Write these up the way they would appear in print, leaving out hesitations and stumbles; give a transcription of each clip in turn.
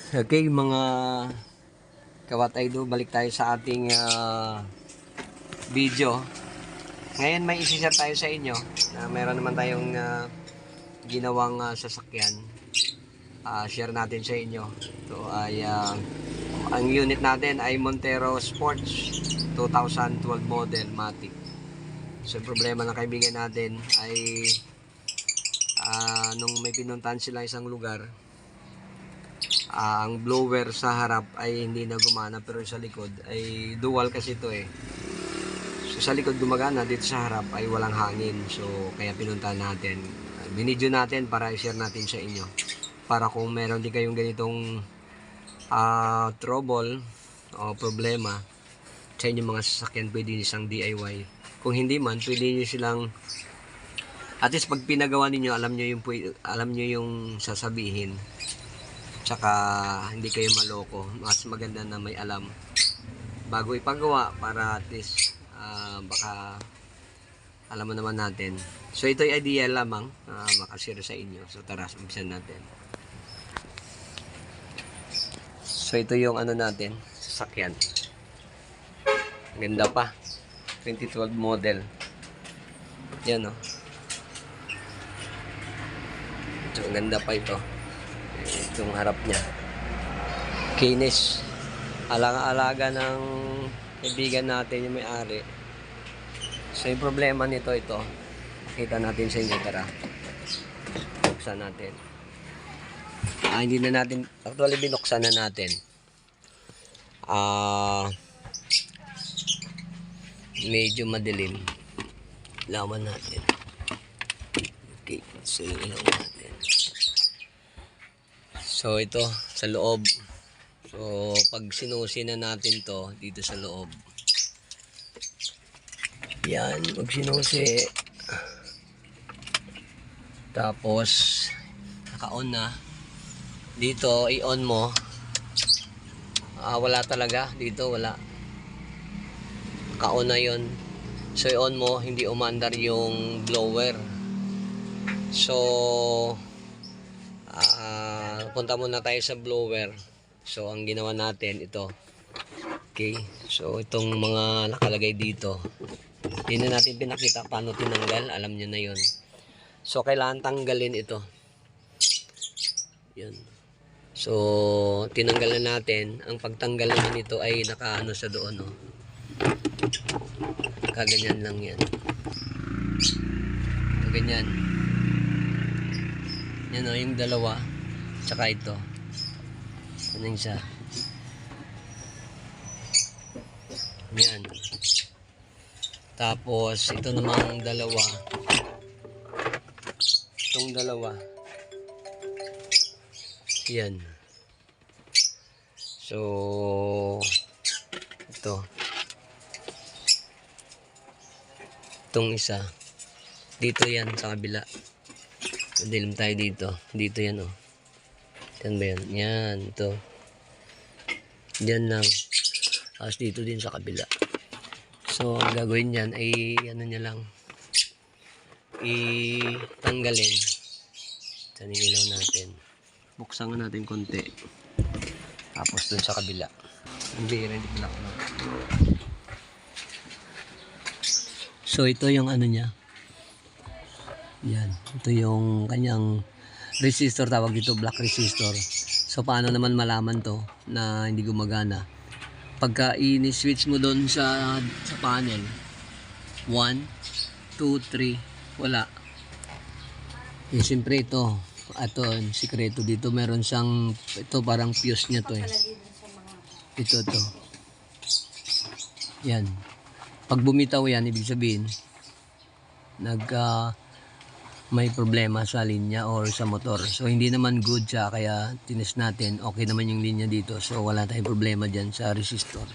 Okay, mga kawat-idol, balik tayo sa ating video. Ngayon may isi-share tayo sa inyo na meron naman tayong ginawang sasakyan. Share natin sa inyo. Ito ay ang unit natin ay Montero Sports 2012 model Matic. So problema ng kaibigan natin ay nung may pinuntahan sila isang lugar, ang blower sa harap ay hindi na gumana, pero sa likod ay dual kasi ito eh. So sa likod gumagana, dito sa harap ay walang hangin. So kaya pinuntahan natin, binidyo natin para i-share natin sa inyo, para kung meron din kayong ganitong trouble o problema sa inyong mga sasakyan, pwede nyo isang DIY. Kung hindi man, pwede nyo silang at least pag pinagawa ninyo, alam nyo yung sasabihin, tsaka hindi kayo maloko. Mas maganda na may alam bago ipagawa, para at least baka alam mo naman natin. So ito ay idea lamang makashare sa inyo. So tara, umpisan natin. So ito yung ano natin, sasakyan. Ganda pa, 2012 model. Yan o. So ganda pa ito. Itong harap niya, kinis. Alaga ng kaibigan natin yung may-ari. So yung problema nito, ito kita natin sa inyo. Tara, buksan natin. Hindi na natin, actually binuksan na natin. Medyo madilim. Laman natin. Okay, so ilaw natin. So ito sa loob. So pag sinusi na natin to dito sa loob, yan, pag sinusi, tapos naka-on na dito, i-on mo. Wala talaga dito, wala, naka-on na yun. So i-on mo, hindi umandar yung blower. So punta muna tayo sa blower. So ang ginawa natin ito. Okay, so itong mga nakalagay dito, hindi na natin pinakita paano tinanggal, alam nyo na yun. So kailangan tanggalin ito. Yan. So tinanggal na natin. Ang pagtanggal naman nito ay nakaano sa doon, oh. Kaganyan lang yan. Kaganyan. Yan o, yung dalawa. Tsaka ito. Ano yung isa? Yan. Tapos, ito namang dalawa. Itong dalawa. Yan. So, ito. Itong isa. Dito yan sa kabila. Dilim tayo dito. Dito yan, oh. Yan ba yan? Yan. Ito. Yan lang. Tapos dito din sa kabila. So, ang gagawin yan ay ano niya lang. Itanggalin. Saan yung ilaw natin? Buksan natin konti. Tapos dun sa kabila. Hindi pala ako. So, ito yung ano niya. Yan, ito yung kanyang resistor, tawag dito black resistor. So paano naman malaman to na hindi gumagana? Pagka i-switch mo doon sa panel, 1, 2, 3, wala. Eh, siyempre ito sikreto dito, meron siyang, ito parang fuse niya to eh. Ito yan, pag bumitaw yan, ibig sabihin may problema sa linya or sa motor. So hindi naman good siya, kaya tinest natin, okay naman yung linya dito. So wala tayong problema dyan sa resistor.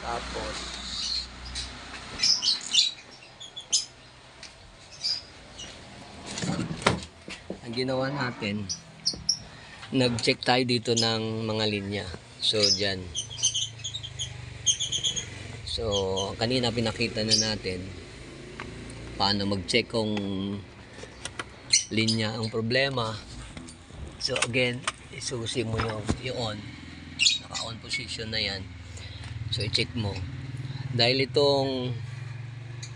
Tapos ang ginawa natin, nag-check tayo dito ng mga linya. So dyan. So, kanina pinakita na natin paano mag-check kung linya ang problema. So again, isusi mo yung on. Naka-on position na yan. So i-check mo. Dahil itong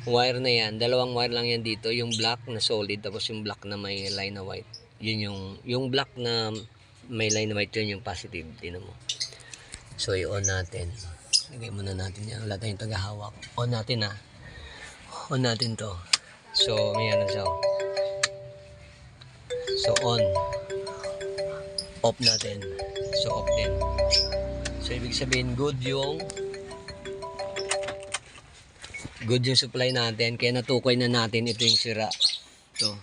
wire na yan, dalawang wire lang yan dito, yung black na solid tapos yung black na may line na white. Yun yung black na may line na white, yun yung positive. Tingnan mo. So i-on natin. Lagay muna natin yan. Wala tayong tagahawak. On natin On natin to. So may ano siya. So on. Off natin. So off din. So ibig sabihin good yung supply natin. Kaya natukoy na natin ito yung sira. Ito.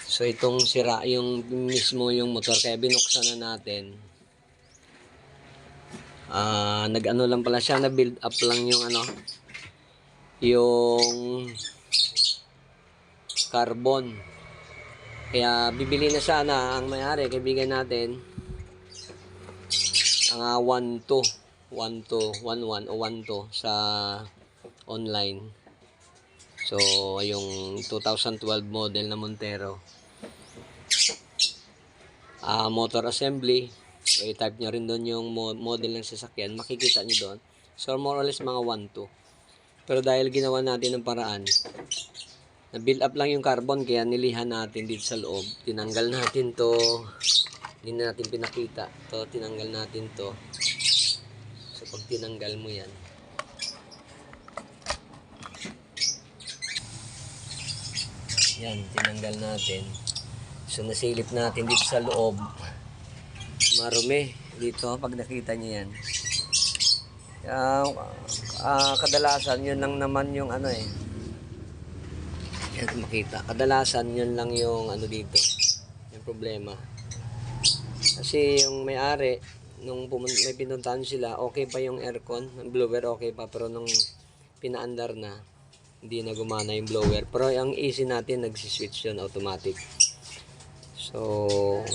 So itong sira yung mismo yung motor. Kaya binuksan na natin. Nag-ano lang pala siya. Na-build up lang yung yung carbon. Kaya bibili na sana ang may-ari, kaibigan natin, ang 1211 o 12 sa online. So yung 2012 model na Montero. Motor assembly. So i-type nyo rin doon yung model ng sasakyan, makikita nyo doon. So more or less mga 12. Pero dahil ginawa natin ng paraan, na-build up lang yung carbon, kaya nilihan natin dito sa loob. Tinanggal natin to. Hindi na natin pinakita. To, tinanggal natin to. So, pag tinanggal mo yan, tinanggal natin. So, nasilip natin dito sa loob. Marumi. Dito, pag nakita nyo yan. Kadalasan, yun lang naman yung yan makita. Kadalasan yun lang yung dito. Yung problema. Kasi yung may-ari nung may pinuntahan sila, okay pa yung aircon, ang blower okay pa, pero nung pinaandar na, hindi na gumana yung blower. Pero ang AC natin nagsiswitch yun automatic. So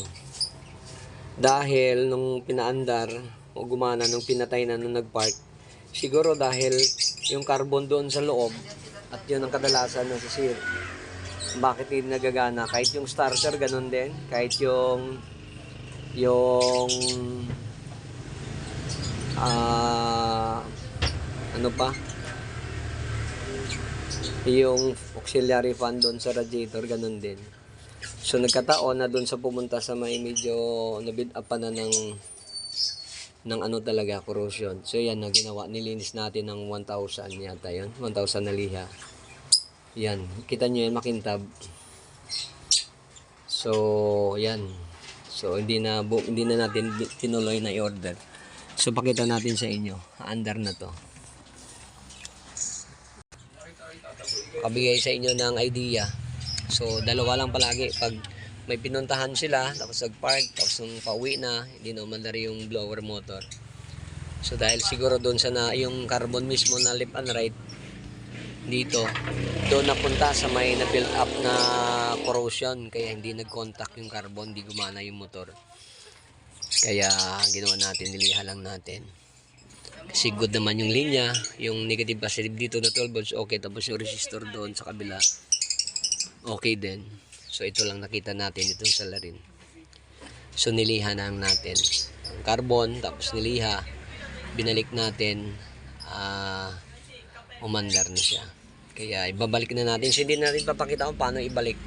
dahil nung pinaandar o gumana nung pinatay na nung nagpark, siguro dahil yung carbon doon sa loob at yun ang kadalasan ng sisir. Bakit hindi nagagana? Kahit yung starter ganun din. Kahit yung yung auxiliary fan doon sa radiator ganun din. So nagkataon na doon sa pumunta sa may medyo na-build up pa na ng talaga corrosion. So yan na ginawa, nilinis natin ng 1,000 yata yun, 1,000 na liha. Yan, kita nyo yan makintab. So yan. So hindi na natin tinuloy na i-order. So pakita natin sa inyo, under na to. Kabigay sa inyo ng idea. So dalawa lang palagi pag may pinuntahan sila, tapos nag-park, tapos nung pauwi na, hindi na umandar yung blower motor. So dahil siguro doon yung carbon mismo na left and right, dito, doon napunta sa may na-build up na corrosion, kaya hindi nag-contact yung carbon, hindi gumana yung motor. Kaya ginawa natin, niliha lang natin. Kasi good naman yung linya, yung negative positive dito na 12 volts, okay, tapos yung resistor doon sa kabila, okay din. So ito lang nakita natin itong salarin. So niliha na natin ang carbon, tapos niliha, binalik natin, umandar na siya. Kaya ibabalik na natin. So hindi natin papakita kung paano ibalik.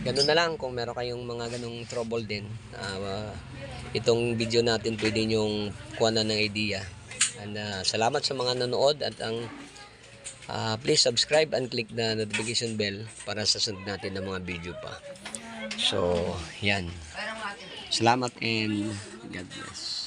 Ganun na lang kung meron kayong mga ganung trouble din. Itong video natin pwede nyong kuha na ng idea. And salamat sa mga nanood at please subscribe and click the notification bell para sa sunod natin ng mga video pa. So yan. Salamat and God bless.